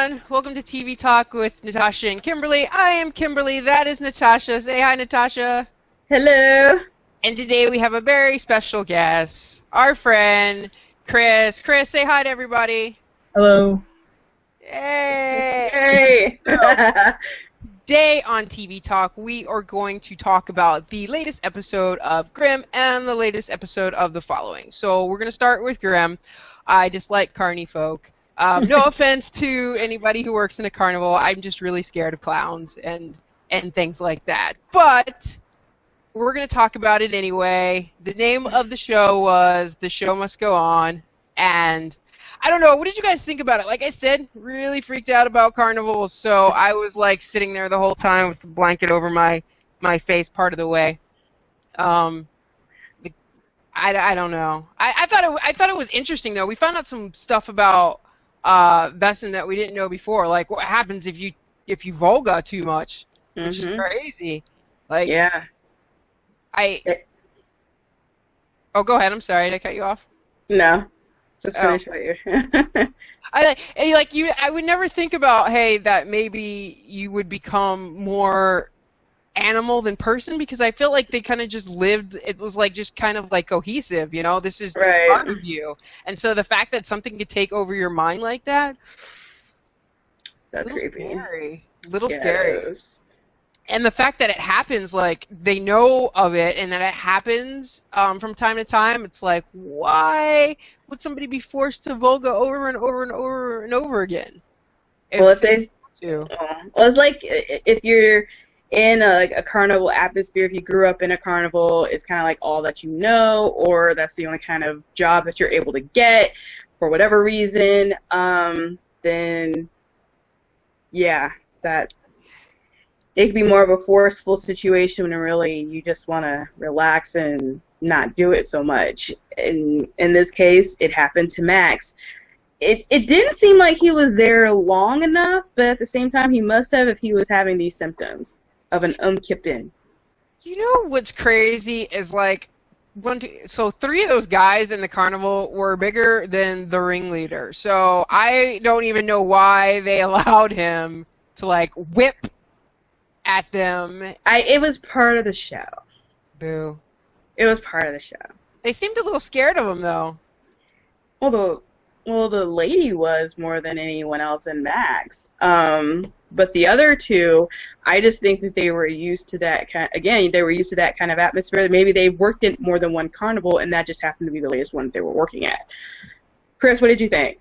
everyone. Welcome to TV Talk with Natasha and Kimberly. I am Kimberly. That is Natasha. Say hi, Natasha. Hello. And today we have a very special guest, our friend, Chris. Chris, say hi to everybody. Hello. Yay! Hey. Today on TV Talk, we are going to talk about the latest episode of Grimm and the latest episode of The Following. So we're going to start with Grimm. I dislike carny folk. No offense to anybody who works in a carnival. I'm just really scared of clowns and things like that. But we're going to talk about it anyway. The name of the show was The Show Must Go On. And I don't know, what did you guys think about it? Like I said, really freaked out about carnivals. So I was like sitting there the whole time with the blanket over my face part of the way. I don't know. I thought it was interesting though. We found out some stuff about Vesson that we didn't know before. Like what happens if you Volga too much, which is crazy. Like Yeah. Oh, go ahead. I'm sorry. Did I cut you off? No. Just finish what you're. I would never think about, hey, that maybe you would become more animal than person, because I feel like they kind of just lived, it was like just kind of like cohesive, you know, this is part of you. And so the fact that something could take over your mind like that, that's creepy. Scary. Little scary. And the fact that it happens, like, they know of it and that it happens from time to time, it's like, why would somebody be forced to Volga over and over and over and over again? Well, it's like if you're in a carnival atmosphere, if you grew up in a carnival, it's kind of like all that you know, or that's the only kind of job that you're able to get for whatever reason, then, yeah, that it could be more of a forceful situation when really you just want to relax and not do it so much. In this case, it happened to Max. It didn't seem like he was there long enough, but at the same time, he must have if he was having these symptoms of an umkipping. You know what's crazy is like, so 3 of those guys in the carnival were bigger than the ringleader. So I don't even know why they allowed him to like whip at them. It was part of the show. Boo. It was part of the show. They seemed a little scared of him, though. Well, the lady was more than anyone else in Max. But the other 2, I just think that they were used to that they were used to that kind of atmosphere. Maybe they've worked in more than one carnival, and that just happened to be the latest one they were working at. Chris, what did you think?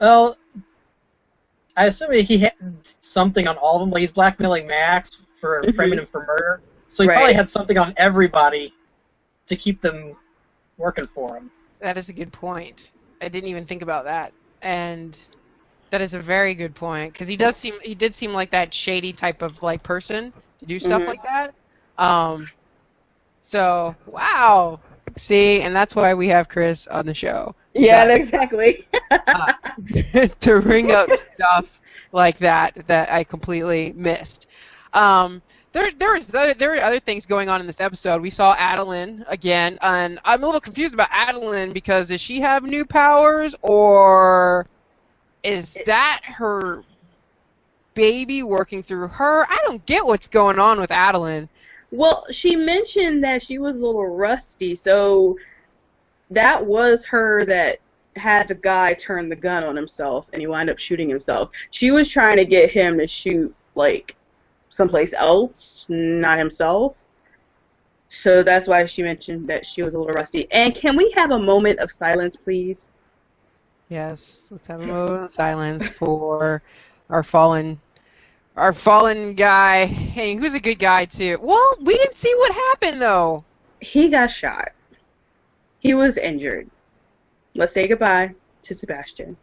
Well, I assume he had something on all of them. Like he's blackmailing Max for framing him for murder. So he probably had something on everybody to keep them working for him. That is a good point. I didn't even think about that. And that is a very good point, because he did seem like that shady type of like person to do stuff like that. So wow. See, and that's why we have Chris on the show. Yeah, exactly. To bring up stuff like that I completely missed. There were other things going on in this episode. We saw Adeline again, and I'm a little confused about Adeline, because does she have new powers, or is that her baby working through her? I don't get what's going on with Adeline. Well, she mentioned that she was a little rusty, so that was her that had the guy turn the gun on himself, and he wound up shooting himself. She was trying to get him to shoot, like, someplace else, not himself. So that's why she mentioned that she was a little rusty. And can we have a moment of silence, please? Yes, let's have a moment of silence for our fallen guy. Hey, who's a good guy too? Well, we didn't see what happened though. He got shot. He was injured. Let's say goodbye to Sebastian.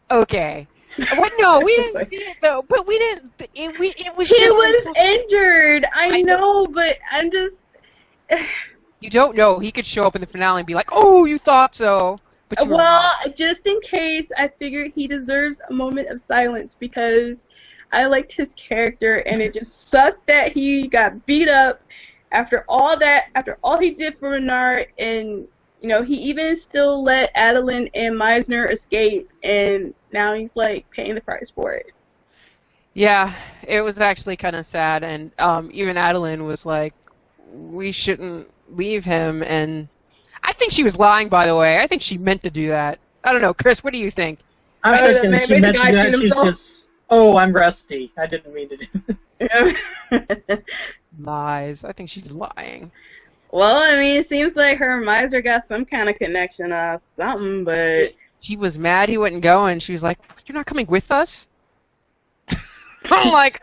Okay. What? No, we didn't see it though. But we didn't. It was. He just was injured. I know, but I'm just. You don't know. He could show up in the finale and be like, "Oh, you thought so." But you just in case, I figured he deserves a moment of silence because I liked his character, and it just sucked that he got beat up after all he did for Renard, and You know, he even still let Adeline and Meisner escape, and now he's like paying the price for it. Yeah, it was actually kind of sad, and even Adeline was like, we shouldn't leave him, and I think she was lying, by the way. I think she meant to do that. I don't know, Chris, what do you think? I'm thinking she meant to do that. She's just, oh, I'm rusty. I didn't mean to do that. Lies. I think she's lying. Well, I mean, it seems like her and Meisner got some kind of connection or something, but... She was mad he wasn't going. She was like, you're not coming with us? I'm like,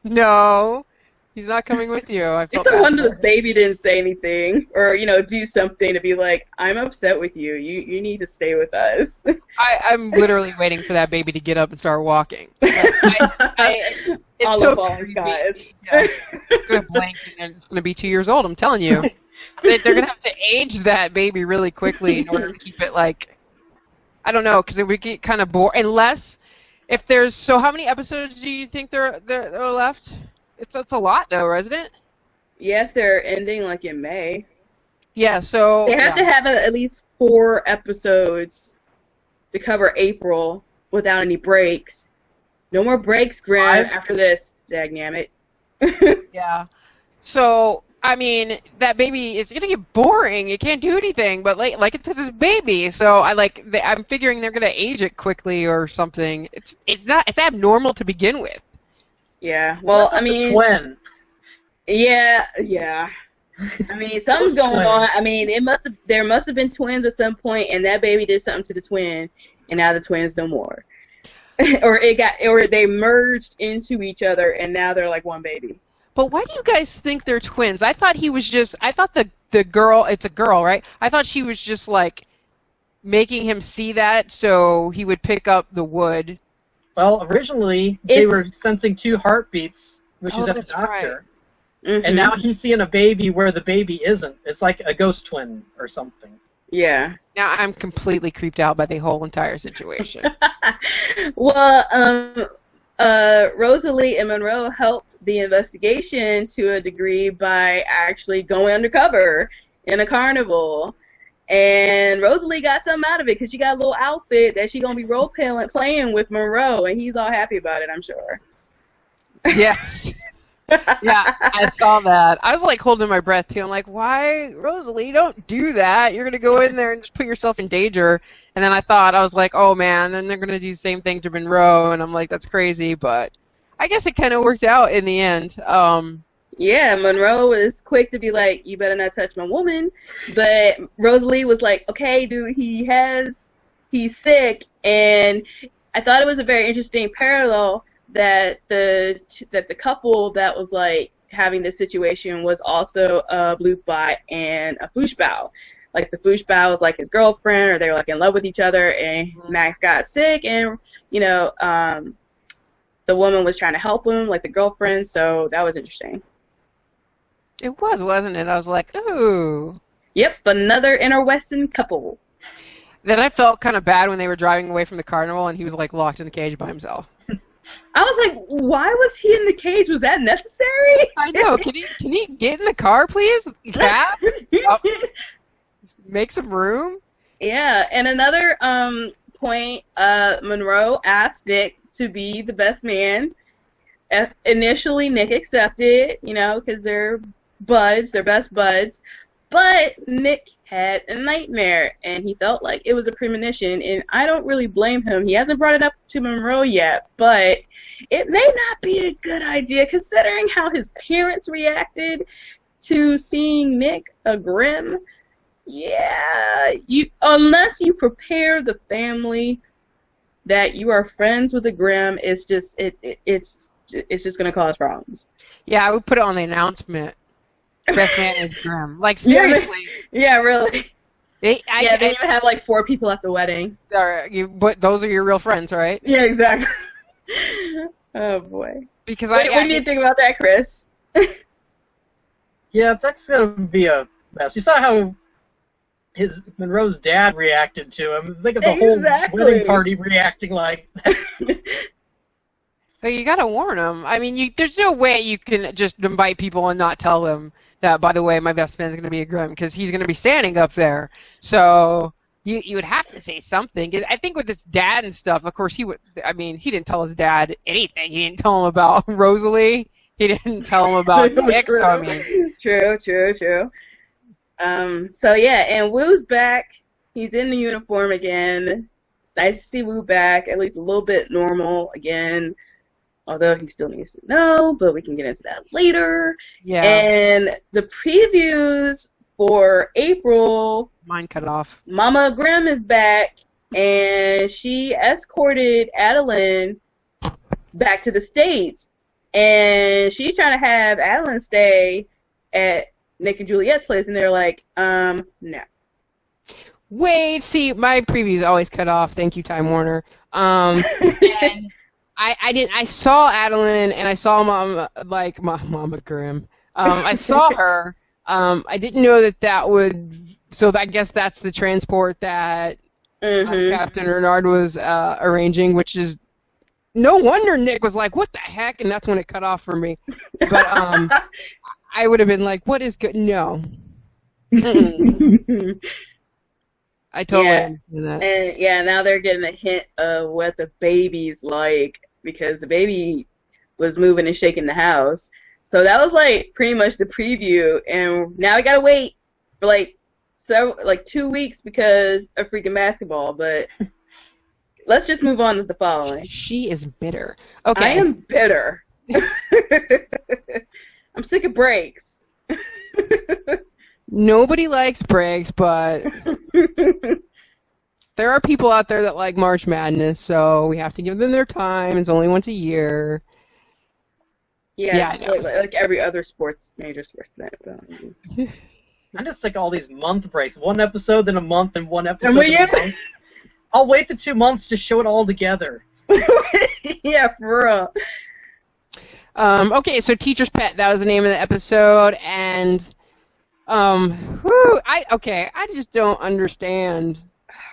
no. He's not coming with you. I felt it's a wonder the baby didn't say anything or, you know, do something to be like, I'm upset with you. You need to stay with us. I'm literally waiting for that baby to get up and start walking. It's all so the falling skies. Yeah. It's going to blink and it's going to be 2 years old, I'm telling you. They're going to have to age that baby really quickly in order to keep it like, I don't know, because it would get kind of bored. Unless, if there's, so how many episodes do you think there are left? It's a lot, though, isn't it? Yeah, if they're ending, like, in May. Yeah, so... They have to have at least 4 episodes to cover April without any breaks. No more breaks, Grimm, after this, dagnammit. Yeah. So, I mean, that baby is going to get boring. It can't do anything, but, like it's his baby. So, I'm figuring they're going to age it quickly or something. It's abnormal to begin with. Yeah, well, I mean... twin. Yeah. I mean, something's going on. I mean, there must have been twins at some point, and that baby did something to the twin, and now the twins no more. or they merged into each other, and now they're like one baby. But why do you guys think they're twins? I thought the girl, it's a girl, right? I thought she was just, like, making him see that so he would pick up the wood. Well, originally, they were sensing 2 heartbeats, which is at the doctor. Right. Mm-hmm. And now he's seeing a baby where the baby isn't. It's like a ghost twin or something. Yeah. Now I'm completely creeped out by the whole entire situation. Well, Rosalie and Monroe helped the investigation to a degree by actually going undercover in a carnival. And Rosalie got something out of it because she got a little outfit that she's going to be role-playing with Monroe, and he's all happy about it, I'm sure. Yes. Yeah, I saw that. I was, like, holding my breath, too. I'm like, why, Rosalie, don't do that. You're going to go in there and just put yourself in danger. And then I was like, oh, man, then they're going to do the same thing to Monroe. And I'm like, that's crazy. But I guess it kind of works out in the end. Yeah, Monroe was quick to be like, you better not touch my woman. But Rosalie was like, okay, dude, he's sick. And I thought it was a very interesting parallel that the couple that was like having this situation was also a Blutbot and a Fuchsbau. Like the Fuchsbau was like his girlfriend, or they were like in love with each other, and Max got sick, and the woman was trying to help him, like the girlfriend. So that was interesting. It was, wasn't it? I was like, ooh. Yep, another interwestern couple. Then I felt kind of bad when they were driving away from the carnival and he was like locked in the cage by himself. I was like, why was he in the cage? Was that necessary? I know. Can he get in the car, please? Cab? Make some room? Yeah, and another point, Monroe asked Nick to be the best man. Initially, Nick accepted, because they're buds, they're best buds. But Nick had a nightmare, and he felt like it was a premonition, and I don't really blame him. He hasn't brought it up to Monroe yet, but it may not be a good idea considering how his parents reacted to seeing Nick a Grimm. Yeah, unless you prepare the family that you are friends with a Grimm, it's just going to cause problems. Yeah, I would put it on the announcement. Best man is Grimm. Like, seriously. Yeah, really. Then you have like 4 people at the wedding. But those are your real friends, right? Yeah, exactly. Oh, boy. Because what do you think about that, Chris? Yeah, that's going to be a mess. You saw how Monroe's dad reacted to him. Think of the whole wedding party reacting like that. But you gotta warn them. I mean, there's no way you can just invite people and not tell them that, by the way, my best friend's gonna be a Grimm, because he's gonna be standing up there. So you would have to say something. I think with his dad and stuff, of course, he didn't tell his dad anything. He didn't tell him about Rosalie. He didn't tell him about Nick. True. So, I mean, True. So yeah, and Woo's back. He's in the uniform again. It's nice to see Woo back, at least a little bit normal again. Although he still needs to know, but we can get into that later. yeah. And the previews for April, Mine cut off. Mama Grimm is back, and she escorted Adeline back to the States. And she's trying to have Adeline stay at Nick and Juliet's place, and they're like, no. Wait, see, my previews always cut off. Thank you, Time Warner. And I saw Adeline and I saw Mama Grimm. I saw her. I didn't know that would. So I guess that's the transport that Captain Renard was arranging, which is no wonder Nick was like, "What the heck?" And that's when it cut off for me. But I would have been like, "What is good?" No. I totally understand that. And yeah, now they're getting a hint of what the baby's like, because the baby was moving and shaking the house. So that was like pretty much the preview, and now we gotta wait for like 2 weeks because of freaking basketball. But let's just move on to the following. She is bitter. Okay. I am bitter. I'm sick of breaks. Nobody likes breaks, but there are people out there that like March Madness, so we have to give them their time. It's only once a year. Yeah, like every other major sports event. I'm just sick of all these month breaks. One episode, then a month, and one episode, then a month. I'll wait the 2 months to show it all together. Yeah, for real. Okay, so Teacher's Pet, that was the name of the episode, and I just don't understand,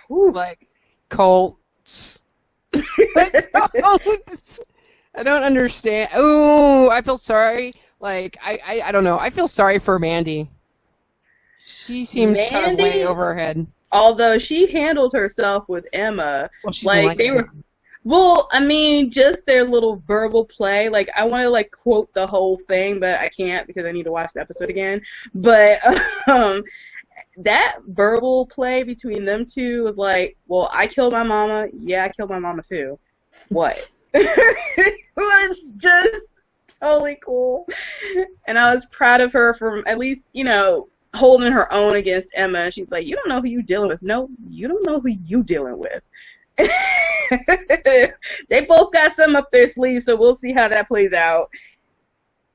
like, cults. I don't understand. Ooh, I feel sorry. Like, I don't know. I feel sorry for Mandy. She seems kind of way over her head. Although she handled herself with Emma, Well, she's like they were. Well, I mean, just their little verbal play. Like, I want to like quote the whole thing, but I can't because I need to watch the episode again. But that verbal play between them two was like, well, I killed my mama. Yeah, I killed my mama too. What? It was just totally cool, and I was proud of her for at least, holding her own against Emma. And she's like, you don't know who you dealing with. No, you don't know who you dealing with. They both got some up their sleeves, so we'll see how that plays out.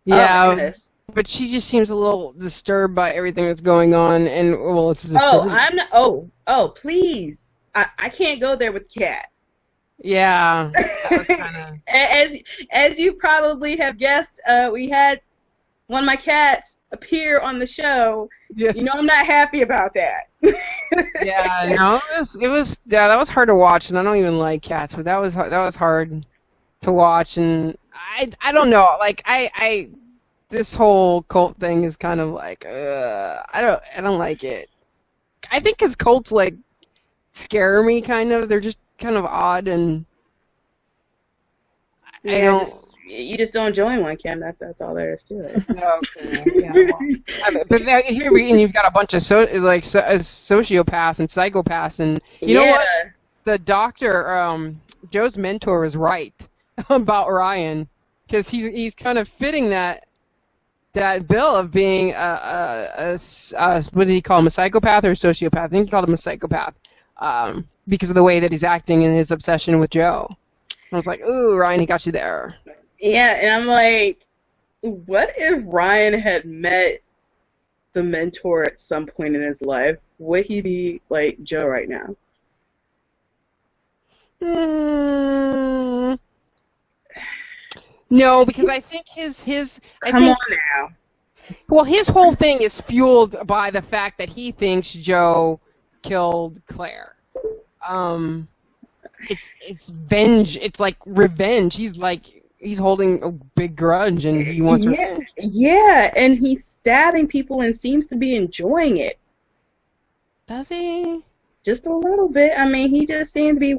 Yeah, but she just seems a little disturbed by everything that's going on, and well, it's disturbing. I'm not. Oh, please! I can't go there with Cat. Yeah, that was kind of. As you probably have guessed, we had one of my cats appear on the show. Yeah. I'm not happy about that. Yeah, no, that was hard to watch, and I don't even like cats, but that was hard to watch, and I don't know, like I this whole cult thing is kind of like I don't like it. I think 'cause cults like scare me kind of. They're just kind of odd, and I don't. You just don't join one, Kim. That's all there is to it. Okay. Yeah, well, but here you've got a bunch of sociopaths and psychopaths, and you know what? The doctor, Joe's mentor, was right about Ryan, because he's kind of fitting that bill of being what did he call him, a psychopath or a sociopath? I think he called him a psychopath, because of the way that he's acting and his obsession with Joe. I was like, ooh, Ryan, he got you there. Yeah, and I'm like, what if Ryan had met the mentor at some point in his life? Would he be like Joe right now? No, because I think his Come on now. Well, his whole thing is fueled by the fact that he thinks Joe killed Claire. It's like revenge. He's like, he's holding a big grudge and he wants revenge. Yeah, and he's stabbing people and seems to be enjoying it. Does he? Just a little bit. I mean, he just seemed to be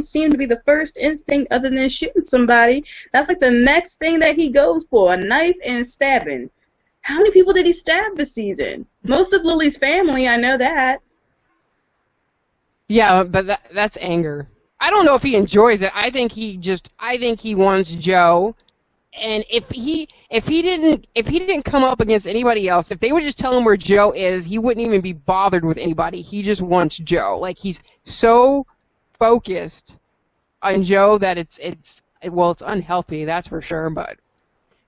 seemed to be the first instinct other than shooting somebody. That's like the next thing that he goes for, a knife and stabbing. How many people did he stab this season? Most of Lily's family, I know that. Yeah, but that's anger. I don't know if he enjoys it. I think he wants Joe. And if he didn't come up against anybody else, if they would just tell him where Joe is, he wouldn't even be bothered with anybody. He just wants Joe. Like, he's so focused on Joe that it's unhealthy, that's for sure. But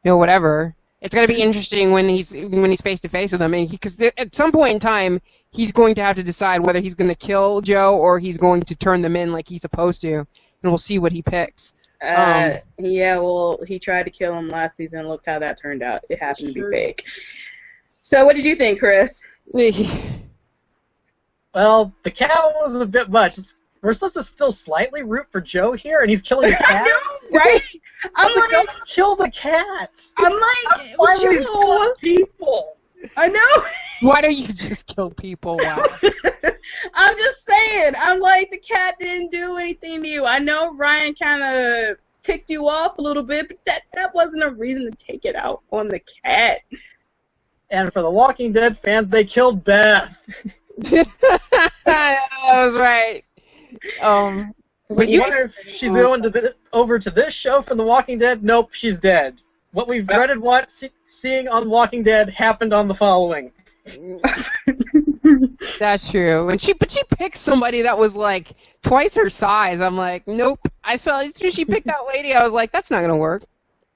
whatever. It's gonna be interesting when he's face to face with him, and because at some point in time he's going to have to decide whether he's going to kill Joe or he's going to turn them in like he's supposed to, and we'll see what he picks. Yeah, well, he tried to kill him last season, and look how that turned out. It happened to be fake. So what did you think, Chris? Well, the cat was a bit much. We're supposed to still slightly root for Joe here, and he's killing the cat? I know, right? I'm like, don't kill the cat. I'm like, why would he kill people? I know. Why don't you just kill people? Wow. I'm just saying. I'm like, the cat didn't do anything to you. I know Ryan kind of ticked you off a little bit, but that wasn't a reason to take it out on the cat. And for the Walking Dead fans, they killed Beth. That was right. But you wonder if she's going over to this show from The Walking Dead? Nope, she's dead. What we've dreaded seeing on The Walking Dead happened on The Following. That's true. But she picked somebody that was like twice her size. I'm like, nope. I saw she picked that lady. I was like, that's not gonna work.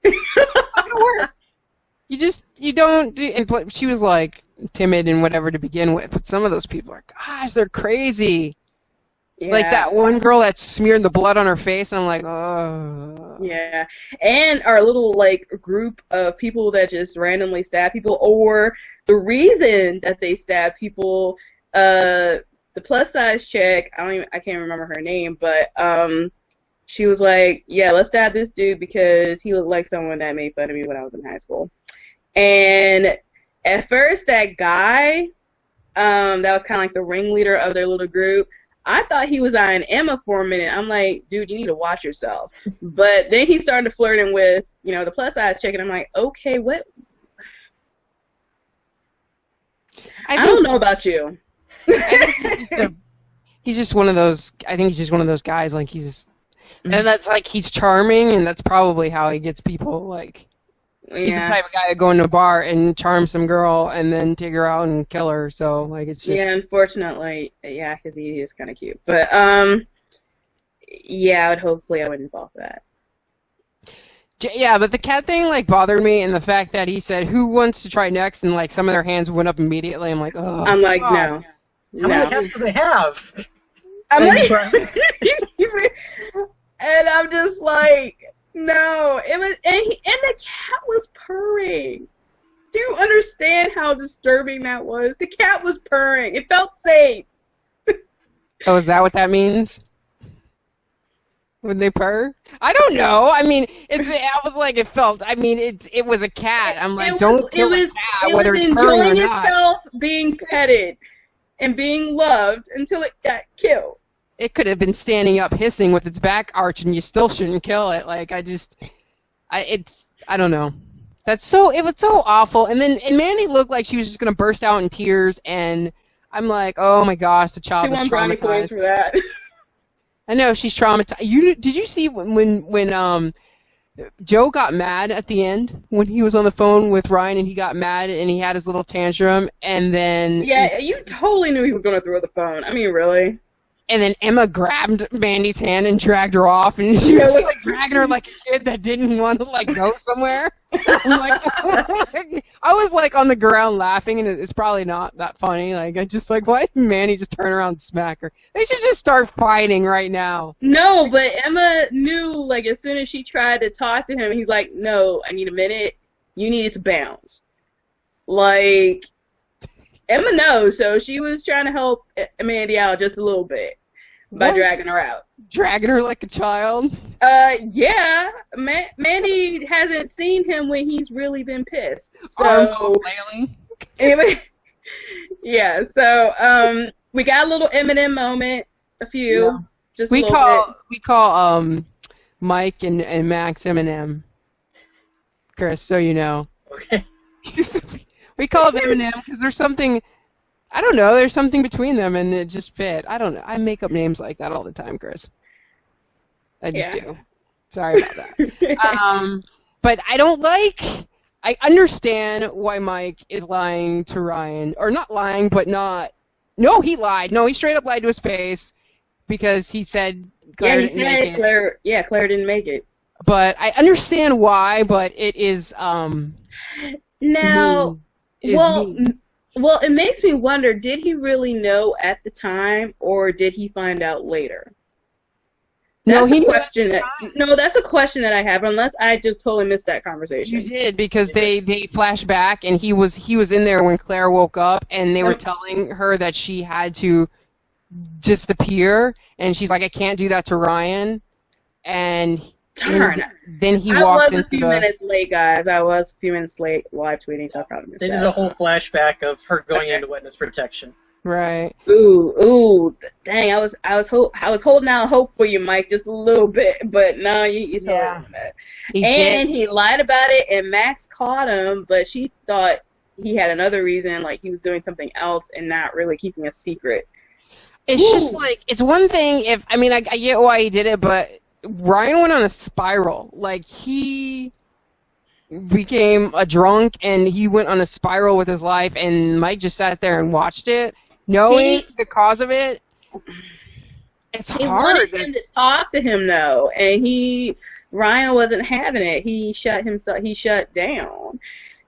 It's not gonna work. You don't do. And she was like timid and whatever to begin with. But some of those people are, gosh, they're crazy. Yeah. Like that one girl that smeared the blood on her face, and I'm like, oh. Yeah, and our little like group of people that just randomly stab people, or the reason that they stab people. The plus size chick, I can't remember her name, but she was like, yeah, let's stab this dude because he looked like someone that made fun of me when I was in high school. And at first, that guy, that was kind of like the ringleader of their little group. I thought he was eyeing Emma for a minute. I'm like, dude, you need to watch yourself. But then he started flirting with, the plus size chick, and I'm like, okay, what? I don't know about you. I think he's just one of those. I think he's just one of those guys. Like and that's like he's charming, and that's probably how he gets people. Like he's the type of guy to go into a bar and charm some girl and then take her out and kill her. So like it's just unfortunately, because he is kind of cute. But hopefully I wouldn't fall for that. Yeah, but the cat thing like bothered me, and the fact that he said, "Who wants to try next?" and like some of their hands went up immediately. I'm like, oh. I'm like, no. How many cats do they have? I'm like, and I'm just like, no. It was, and the cat was purring. Do you understand how disturbing that was? The cat was purring. It felt safe. Oh, is that what that means? Would they purr? I don't know. I mean, I was like, it felt. I mean, it was a cat. I'm like, don't kill a cat, whether it's purring or not. It was enjoying itself being petted and being loved until it got killed. It could have been standing up hissing with its back arched, and you still shouldn't kill it. Like I don't know. It was so awful. And Mandy looked like she was just gonna burst out in tears, and I'm like, oh my gosh, the child is traumatized. She won brownie points for that. I know she's traumatized. Did you see when Joe got mad at the end when he was on the phone with Ryan and he got mad and he had his little tantrum and then you totally knew he was going to throw the phone. I mean, really. And then Emma grabbed Mandy's hand and dragged her off, and she was like dragging her like a kid that didn't want to like go somewhere. I'm like, I was like on the ground laughing, and it's probably not that funny. Like I just like, why did Mandy just turn around and smack her? They should just start fighting right now. No, but Emma knew like as soon as she tried to talk to him, he's like, no, I need a minute. You needed to bounce. Like Emma knows, so she was trying to help Mandy out just a little bit. by dragging her out. Dragging her like a child? Yeah. Mandy hasn't seen him when he's really been pissed. So, arms all flailing. Anyway, yeah, so we got a little Eminem moment, a few. Yeah. Just We a little bit. call Mike and Max Eminem. Chris, so you know. Okay. We call him Eminem because there's something, I don't know, there's something between them and it just fit. I don't know. I make up names like that all the time, Chris. I just do. Sorry about that. But I understand why Mike is lying to Ryan. Or not lying, but not... No, he lied. No, he straight up lied to his face because he said Claire didn't make it. Claire didn't make it. But I understand why, but it is... Now, mean. well, it makes me wonder, did he really know at the time, or did he find out later? That's a question that I have, unless I just totally missed that conversation. You did, because they flash back, and he was in there when Claire woke up, and they were telling her that she had to disappear, and she's like, I can't do that to Ryan, and then he walked into I was a few minutes late, guys. I was a few minutes late live tweeting, so I probably missed that. They did a whole flashback of her going into witness protection. Right. Ooh, dang! I was holding out hope for you, Mike, just a little bit, but no, you told him that. He lied about it, and Max caught him, but she thought he had another reason, like he was doing something else and not really keeping a secret. It's just like, it's one thing if, I mean, I get why he did it, but Ryan went on a spiral. Like, he became a drunk, and he went on a spiral with his life, and Mike just sat there and watched it, knowing the cause of it. It's hard. He wanted him to talk to him, though, and Ryan wasn't having it. He shut down.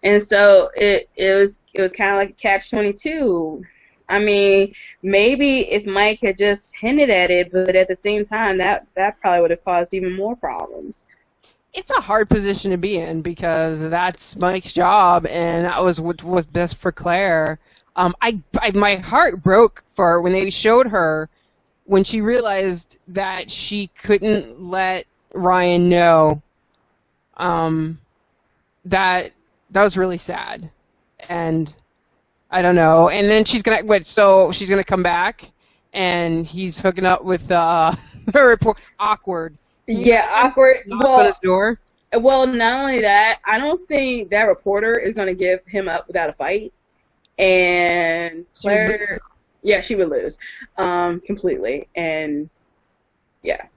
And so it was kind of like a catch-22. I mean, maybe if Mike had just hinted at it, but at the same time, that probably would have caused even more problems. It's a hard position to be in because that's Mike's job, and that was what was best for Claire. My heart broke for her when they showed her when she realized that she couldn't let Ryan know. That was really sad, and I don't know. And then she's gonna come back, and he's hooking up with the report. Awkward. Yeah, awkward. Knocks on his door. Well, not only that, I don't think that reporter is gonna give him up without a fight. And Claire, she would lose, completely, and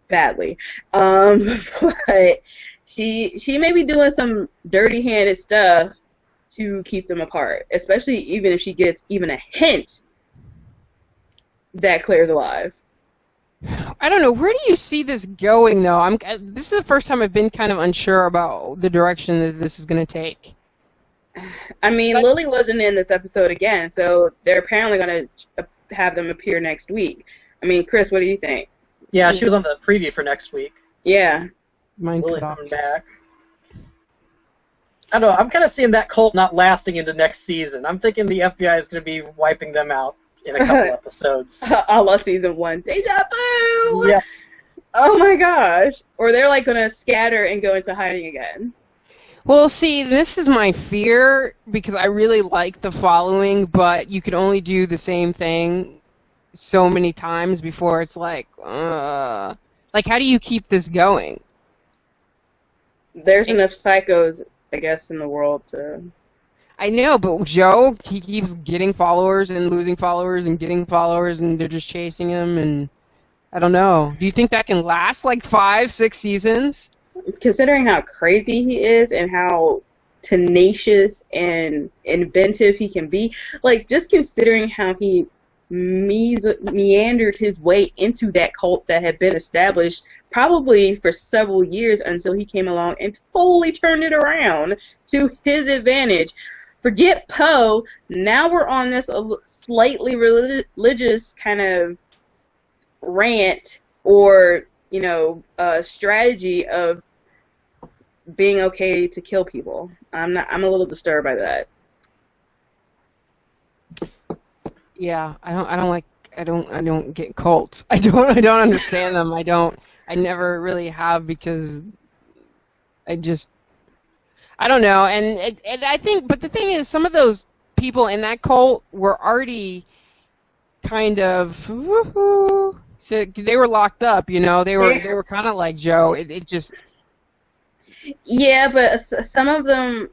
badly. But she may be doing some dirty-handed stuff to keep them apart, especially even if she gets even a hint that Claire's alive. I don't know. Where do you see this going, though? This is the first time I've been kind of unsure about the direction that this is going to take. I mean, Lily wasn't in this episode again, so they're apparently going to have them appear next week. I mean, Chris, what do you think? Yeah, she was on the preview for next week. Yeah. Lily's coming back. I don't know. I'm kind of seeing that cult not lasting into next season. I'm thinking the FBI is going to be wiping them out in a couple episodes. A la season 1. Deja vu! Yeah. Oh my gosh. Or they're like going to scatter and go into hiding again. Well, see, this is my fear because I really like the following, but you can only do the same thing so many times before it's like how do you keep this going? There's enough psychos, I guess, in the world to... I know, but Joe, he keeps getting followers and losing followers and getting followers, and they're just chasing him, and I don't know. Do you think that can last like 5-6 seasons? Considering how crazy he is and how tenacious and inventive he can be, like, just considering how he meandered his way into that cult that had been established probably for several years until he came along and totally turned it around to his advantage. Forget Poe. Now we're on this slightly religious kind of rant or, strategy of being okay to kill people. I'm a little disturbed by that. Yeah, I don't like. I don't get cults. I don't understand them. I never really have because I don't know. And I think, but the thing is, some of those people in that cult were already kind of so they were locked up. You know, they were kind of like Joe. It just. Yeah, but some of them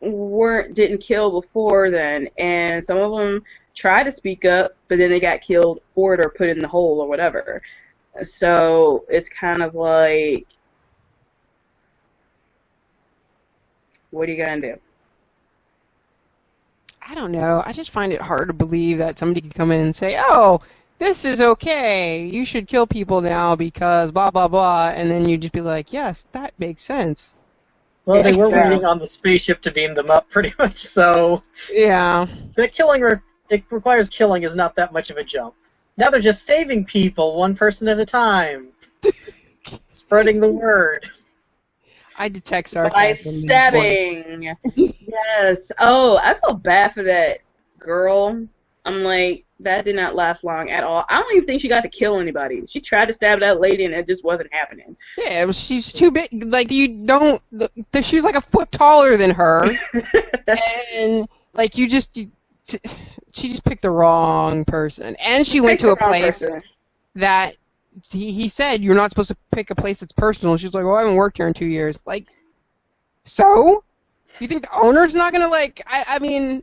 didn't kill before then, and some of them tried to speak up, but then they got killed for it or put in the hole or whatever. So it's kind of like, what are you gonna do? I don't know. I just find it hard to believe that somebody could come in and say, "Oh, this is okay. You should kill people now because blah blah blah," and then you just be like, "Yes, that makes sense." Well, they were waiting on the spaceship to beam them up, pretty much. So yeah, the it requires killing is not that much of a jump. Now they're just saving people, one person at a time, spreading the word. I detect sarcasm. By stabbing. Yes. Oh, I felt bad for that girl. I'm like, that did not last long at all. I don't even think she got to kill anybody. She tried to stab that lady, and it just wasn't happening. Yeah, she's too big. Like, she was like a foot taller than her, and like she just picked the wrong person, and she went to a place that he said you're not supposed to pick a place that's personal. She's like, well, I haven't worked here in 2 years. Like, so you think the owner's not gonna like? I mean.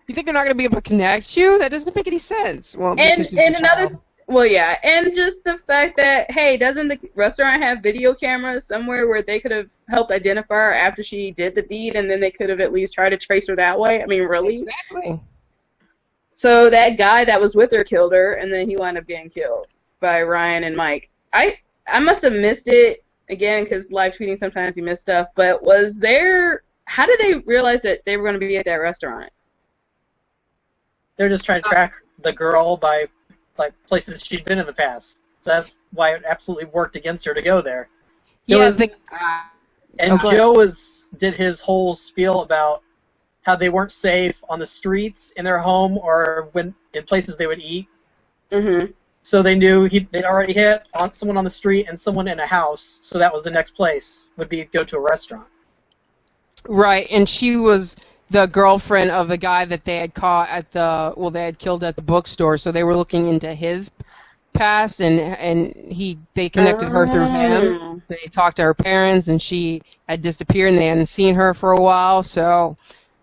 You think they're not going to be able to connect you? That doesn't make any sense. Well, and another, well, yeah, and just the fact that, hey, doesn't the restaurant have video cameras somewhere where they could have helped identify her after she did the deed, and then they could have at least tried to trace her that way? I mean, really? Exactly. So that guy that was with her killed her, and then he wound up getting killed by Ryan and Mike. I must have missed it, again, because live tweeting sometimes you miss stuff, but how did they realize that they were going to be at that restaurant? They're just trying to track the girl by like places she'd been in the past. So that's why it absolutely worked against her to go there. Yeah, and Joe did his whole spiel about how they weren't safe on the streets in their home or in places they would eat. Mm-hmm. So they knew they'd already hit on someone on the street and someone in a house. So that was the next place would be go to a restaurant. Right, and she was the girlfriend of the guy that they had caught they had killed at the bookstore, so they were looking into his past, and they connected her through him. They talked to her parents, and she had disappeared, and they hadn't seen her for a while, so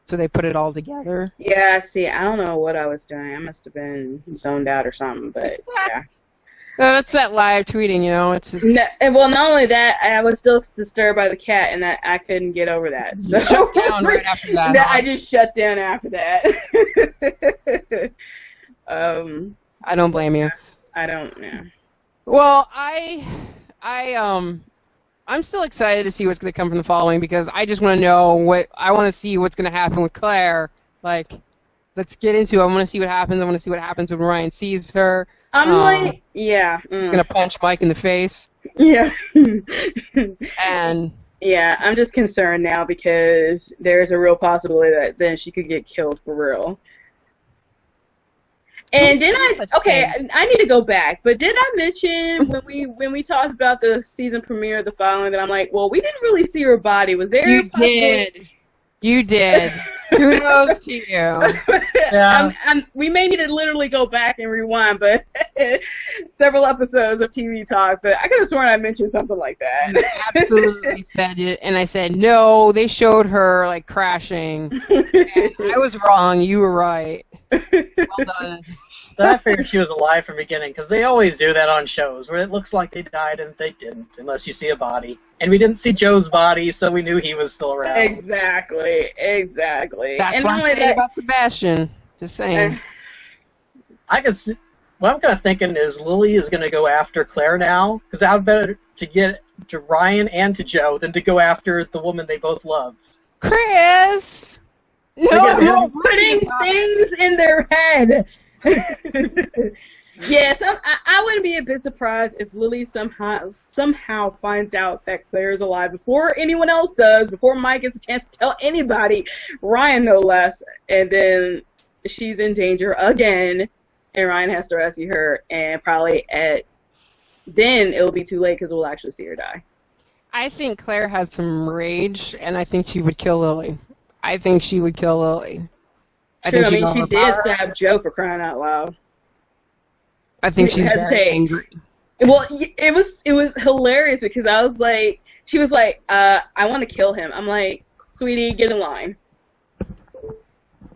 they put it all together. Yeah, see, I don't know what I was doing. I must have been zoned out or something, but yeah. Well, that's that live tweeting, you know. It's well, not only that, I was still disturbed by the cat, and I couldn't get over that. So shut down right after that. I just shut down after that. I don't blame you. I don't know. Well, I'm still excited to see what's going to come from the following because I just want to know I want to see what's going to happen with Claire. Like, let's get into it. I want to see what happens. I want to see what happens when Ryan sees her. I'm like, yeah. Gonna punch Mike in the face. Yeah. And yeah, I'm just concerned now because there's a real possibility that then she could get killed for real. And I need to go back, but did I mention when we talked about the season premiere of The Following that I'm like, well, we didn't really see her body. Was there? You did. Kudos to you. Yeah. We may need to literally go back and rewind, but several episodes of TV Talk, but I could have sworn I mentioned something like that. You absolutely said it, and I said, no, they showed her, like, crashing. And I was wrong. You were right. Well done. I figured she was alive from the beginning, because they always do that on shows, where it looks like they died and they didn't, unless you see a body. And we didn't see Joe's body, so we knew he was still around. Exactly. That's what I'm saying about Sebastian. Just saying. What I'm kind of thinking is Lily is going to go after Claire now, because that would be better to get to Ryan and to Joe than to go after the woman they both love. Chris! No, putting things in their head. Yes, I wouldn't be a bit surprised if Lily somehow finds out that Claire's alive before anyone else does, before Mike gets a chance to tell anybody, Ryan no less, and then she's in danger again, and Ryan has to rescue her, and probably then it'll be too late because we'll actually see her die. I think Claire has some rage, and I think she would kill Lily. I think she would kill Lily. True, I mean, she did stab Joe, for crying out loud. I think she's very angry. Well, it was hilarious because I was like, she was like, I want to kill him. I'm like, sweetie, get in line.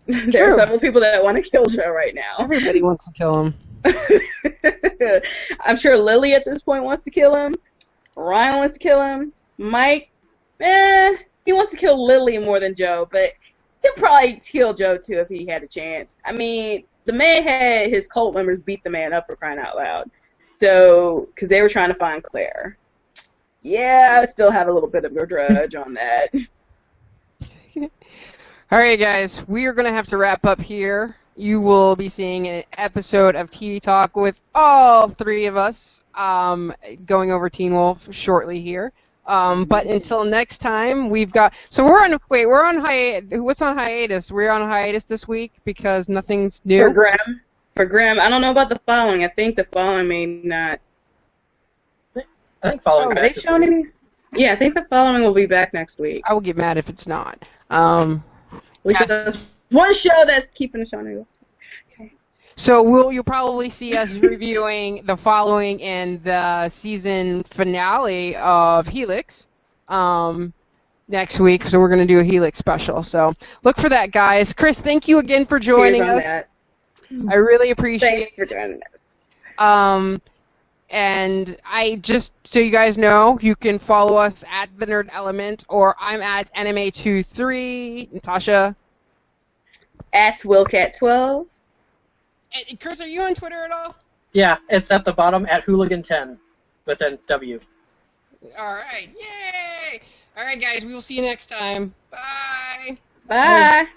There are several people that want to kill Joe right now. Everybody wants to kill him. I'm sure Lily at this point wants to kill him. Ryan wants to kill him. Mike, he wants to kill Lily more than Joe, but he'll probably kill Joe too if he had a chance. I mean, the man had his cult members beat the man up, for crying out loud. So, because they were trying to find Claire. Yeah, I still have a little bit of a grudge on that. All right, guys, we are going to have to wrap up here. You will be seeing an episode of TV Talk with all three of us going over Teen Wolf shortly here. But until next time, we've got... So we're on hiatus. What's on hiatus? We're on hiatus this week because nothing's new. For Grimm. I don't know about the following. I think the following may not... I think following's back. Are they showing any? Yeah, I think the following will be back next week. I will get mad if it's not. There's one show that's keeping the show on the website. Okay. So you'll probably see us reviewing the following and the season finale of Helix next week. So we're going to do a Helix special. So look for that, guys. Chris, thank you again for joining us. That. I really appreciate it. Thanks for joining us. And just so you guys know, you can follow us at The Nerd Element, or I'm at Anime23. Natasha? At Willcat12. And Chris, are you on Twitter at all? Yeah, it's at the bottom at Hooligan10 with a W. All right. Yay! All right, guys, we will see you next time. Bye. Bye.